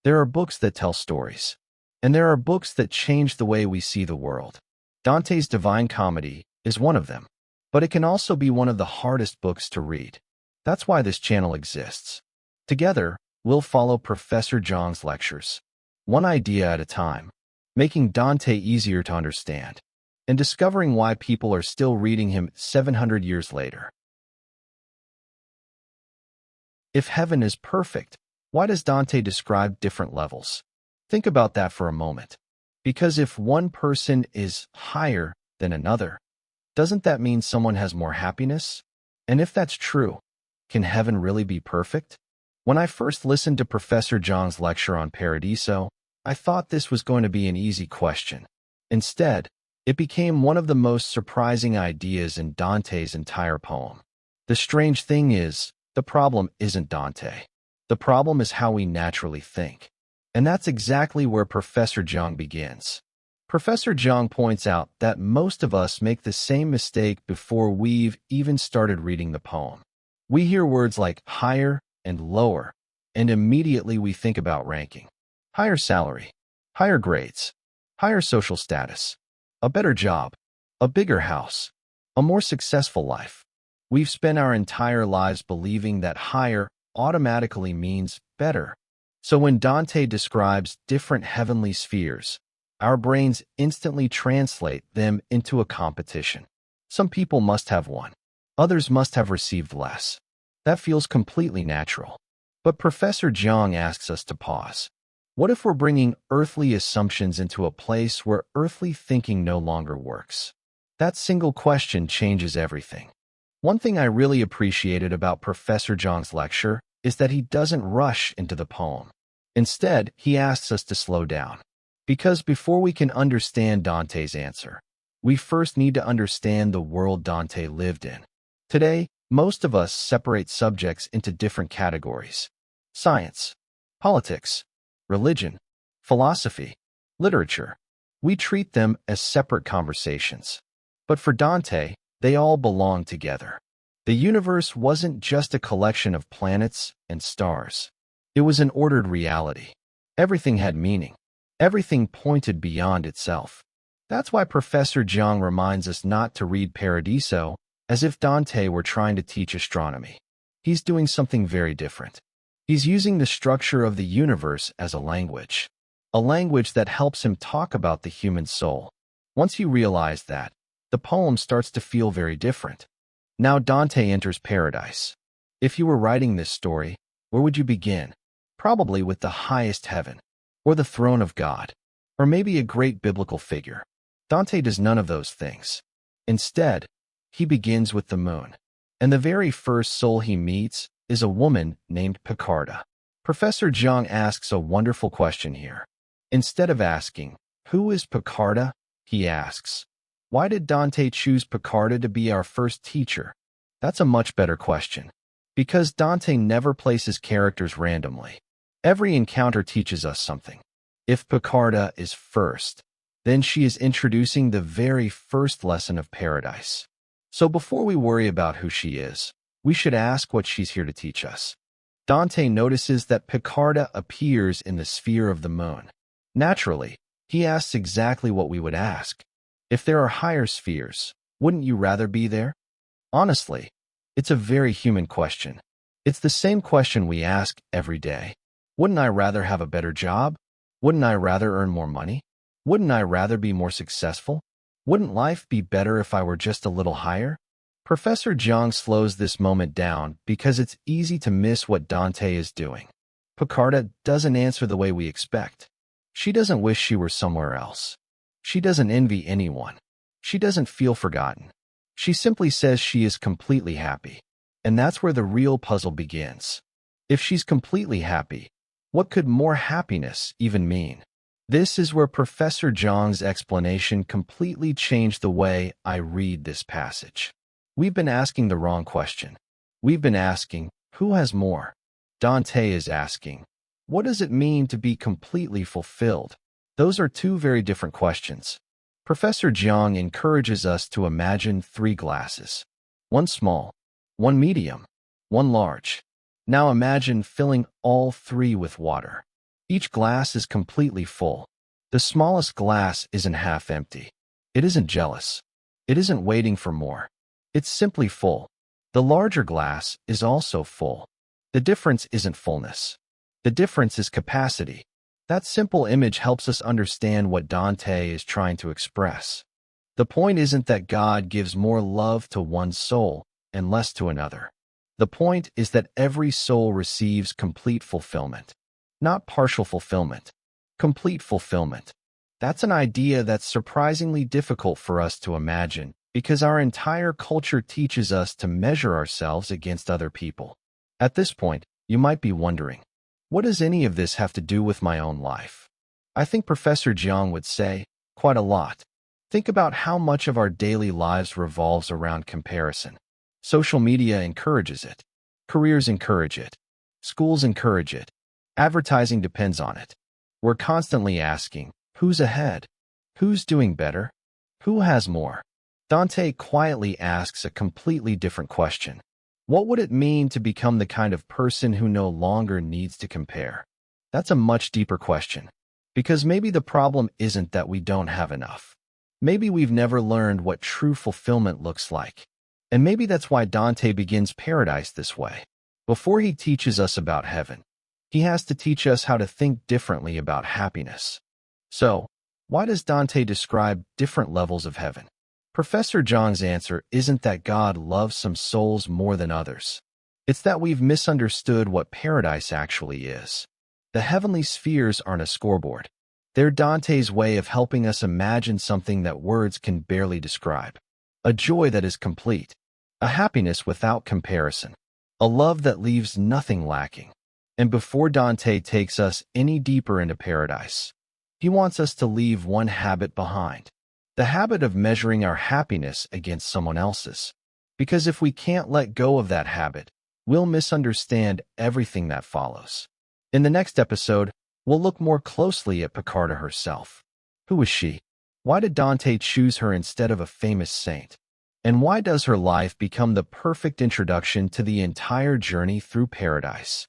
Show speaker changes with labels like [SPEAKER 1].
[SPEAKER 1] There are books that tell stories, and there are books that change the way we see the world. Dante's Divine Comedy is one of them, but it can also be one of the hardest books to read. That's why this channel exists. Together, we'll follow Professor Jiang's lectures, one idea at a time, making Dante easier to understand, and discovering why people are still reading him 700 years later. If heaven is perfect, why does Dante describe different levels? Think about that for a moment. Because if one person is higher than another, doesn't that mean someone has more happiness? And if that's true, can heaven really be perfect? When I first listened to Professor Jiang's lecture on Paradiso, I thought this was going to be an easy question. Instead, it became one of the most surprising ideas in Dante's entire poem. The strange thing is, the problem isn't Dante. The problem is how we naturally think. And that's exactly where Professor Jiang begins. Professor Jiang points out that most of us make the same mistake before we've even started reading the poem. We hear words like higher and lower, and immediately we think about ranking. Higher salary, higher grades, higher social status, a better job, a bigger house, a more successful life. We've spent our entire lives believing that higher automatically means better. So when Dante describes different heavenly spheres, our brains instantly translate them into a competition. Some people must have won. Others must have received less. That feels completely natural. But Professor Jiang asks us to pause. What if we're bringing earthly assumptions into a place where earthly thinking no longer works? That single question changes everything. One thing I really appreciated about Professor Jiang's lecture is that he doesn't rush into the poem. Instead, he asks us to slow down. Because before we can understand Dante's answer, we first need to understand the world Dante lived in. Today, most of us separate subjects into different categories: science, politics, religion, philosophy, literature. We treat them as separate conversations. But for Dante, they all belong together. The universe wasn't just a collection of planets and stars. It was an ordered reality. Everything had meaning. Everything pointed beyond itself. That's why Professor Jiang reminds us not to read Paradiso as if Dante were trying to teach astronomy. He's doing something very different. He's using the structure of the universe as a language that helps him talk about the human soul. Once you realize that, the poem starts to feel very different. Now Dante enters paradise. If you were writing this story, where would you begin? Probably with the highest heaven, or the throne of God, or maybe a great biblical figure. Dante does none of those things. Instead, he begins with the moon. And the very first soul he meets is a woman named Piccarda. Professor Jiang asks a wonderful question here. Instead of asking, "Who is Piccarda?" he asks, "Why did Dante choose Piccarda to be our first teacher?" That's a much better question. Because Dante never places characters randomly. Every encounter teaches us something. If Piccarda is first, then she is introducing the very first lesson of paradise. So before we worry about who she is, we should ask what she's here to teach us. Dante notices that Piccarda appears in the sphere of the moon. Naturally, he asks exactly what we would ask. If there are higher spheres, wouldn't you rather be there? Honestly, it's a very human question. It's the same question we ask every day. Wouldn't I rather have a better job? Wouldn't I rather earn more money? Wouldn't I rather be more successful? Wouldn't life be better if I were just a little higher? Professor Jiang slows this moment down because it's easy to miss what Dante is doing. Piccarda doesn't answer the way we expect. She doesn't wish she were somewhere else. She doesn't envy anyone. She doesn't feel forgotten. She simply says she is completely happy. And that's where the real puzzle begins. If she's completely happy, what could more happiness even mean? This is where Professor Jiang's explanation completely changed the way I read this passage. We've been asking the wrong question. We've been asking, who has more? Dante is asking, what does it mean to be completely fulfilled? Those are two very different questions. Professor Jiang encourages us to imagine three glasses. One small, one medium, one large. Now imagine filling all three with water. Each glass is completely full. The smallest glass isn't half empty. It isn't jealous. It isn't waiting for more. It's simply full. The larger glass is also full. The difference isn't fullness. The difference is capacity. That simple image helps us understand what Dante is trying to express. The point isn't that God gives more love to one soul and less to another. The point is that every soul receives complete fulfillment. Not partial fulfillment. Complete fulfillment. That's an idea that's surprisingly difficult for us to imagine because our entire culture teaches us to measure ourselves against other people. At this point, you might be wondering, what does any of this have to do with my own life? I think Professor Jiang would say, quite a lot. Think about how much of our daily lives revolves around comparison. Social media encourages it. Careers encourage it. Schools encourage it. Advertising depends on it. We're constantly asking, who's ahead? Who's doing better? Who has more? Dante quietly asks a completely different question. What would it mean to become the kind of person who no longer needs to compare? That's a much deeper question. Because maybe the problem isn't that we don't have enough. Maybe we've never learned what true fulfillment looks like. And maybe that's why Dante begins Paradise this way. Before he teaches us about heaven, he has to teach us how to think differently about happiness. So, why does Dante describe different levels of heaven? Professor Jiang's answer isn't that God loves some souls more than others. It's that we've misunderstood what paradise actually is. The heavenly spheres aren't a scoreboard. They're Dante's way of helping us imagine something that words can barely describe. A joy that is complete. A happiness without comparison. A love that leaves nothing lacking. And before Dante takes us any deeper into paradise, he wants us to leave one habit behind. The habit of measuring our happiness against someone else's. Because if we can't let go of that habit, we'll misunderstand everything that follows. In the next episode, we'll look more closely at Piccarda herself. Who was she? Why did Dante choose her instead of a famous saint? And why does her life become the perfect introduction to the entire journey through paradise?